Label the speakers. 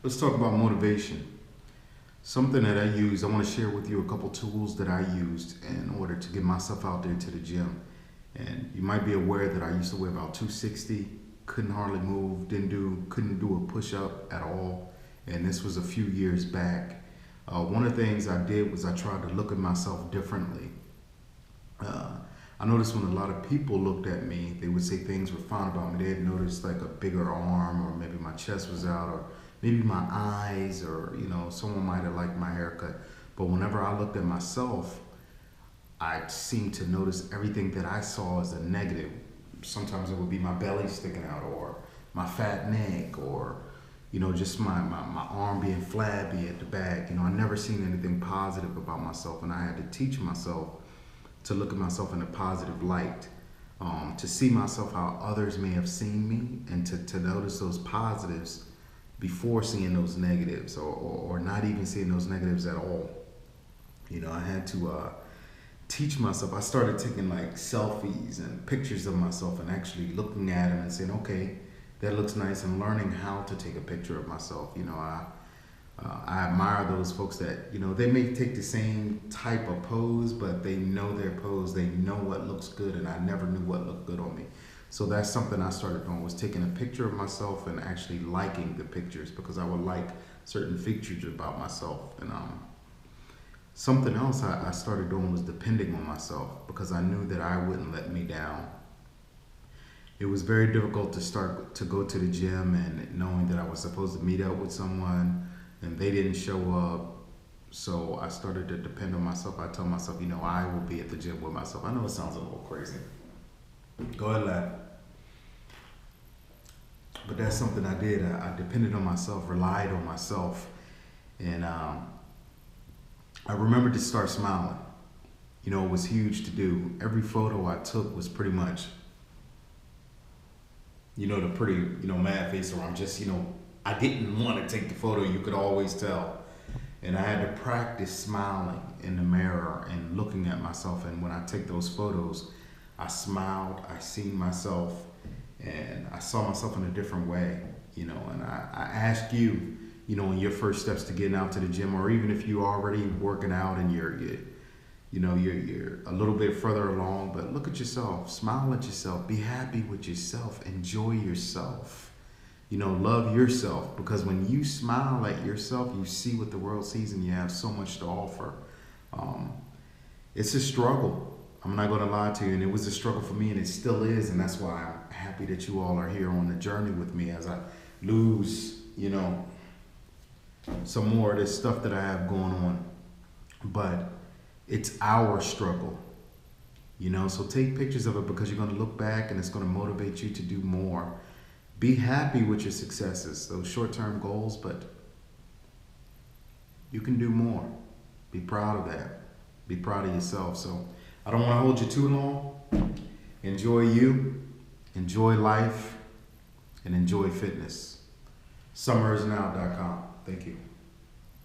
Speaker 1: Let's talk about motivation. Something that I use, I want to share with you a couple tools that I used in order to get myself out there to the gym. And you might be aware that I used to weigh about 260, couldn't hardly move, couldn't do a push up at all. And this was a few years back. One of the things I did was I tried to look at myself differently. Uh, I noticed when a lot of people looked at me, they would say things were fine about me. They'd notice like a bigger arm, or maybe my chest was out, or maybe my eyes, or someone might have liked my haircut. But whenever I looked at myself, I seemed to notice everything that I saw as a negative. Sometimes it would be my belly sticking out, or my fat neck, or just my arm being flabby at the back. I never seen anything positive about myself, and I had to teach myself to look at myself in a positive light, to see myself how others may have seen me, and to notice those positives before seeing those negatives, or not even seeing those negatives at all. I had to teach myself. I started taking like selfies and pictures of myself and actually looking at them and saying, okay, that looks nice, and learning how to take a picture of myself. I admire those folks that, they may take the same type of pose, but they know their pose, they know what looks good, and I never knew what looked good on me. So that's something I started doing, was taking a picture of myself and actually liking the pictures, because I would like certain features about myself. And something else I started doing was depending on myself, because I knew that I wouldn't let me down. It was very difficult to start to go to the gym and knowing that I was supposed to meet up with someone and they didn't show up. So I started to depend on myself. I told myself, I will be at the gym with myself. I know it sounds a little crazy. Go ahead, laugh. But that's something I did. I depended on myself, relied on myself. And I remembered to start smiling. It was huge to do. Every photo I took was pretty much, the pretty, mad face, or I'm just, I didn't want to take the photo. You could always tell. And I had to practice smiling in the mirror and looking at myself. And when I take those photos, I smiled, I seen myself, and I saw myself in a different way, and I ask you, in your first steps to getting out to the gym, or even if you're already working out and you're a little bit further along, but look at yourself, smile at yourself, be happy with yourself, enjoy yourself, love yourself, because when you smile at yourself, you see what the world sees, and you have so much to offer. It's a struggle. I'm not going to lie to you, and it was a struggle for me, and it still is, and that's why I'm happy that you all are here on the journey with me as I lose, some more of this stuff that I have going on. But it's our struggle, so take pictures of it, because you're going to look back and it's going to motivate you to do more. Be happy with your successes, those short-term goals, but you can do more. Be proud of that. Be proud of yourself. So I don't want to hold you too long. Enjoy you, enjoy life, and enjoy fitness. Summerisnow.com. Thank you.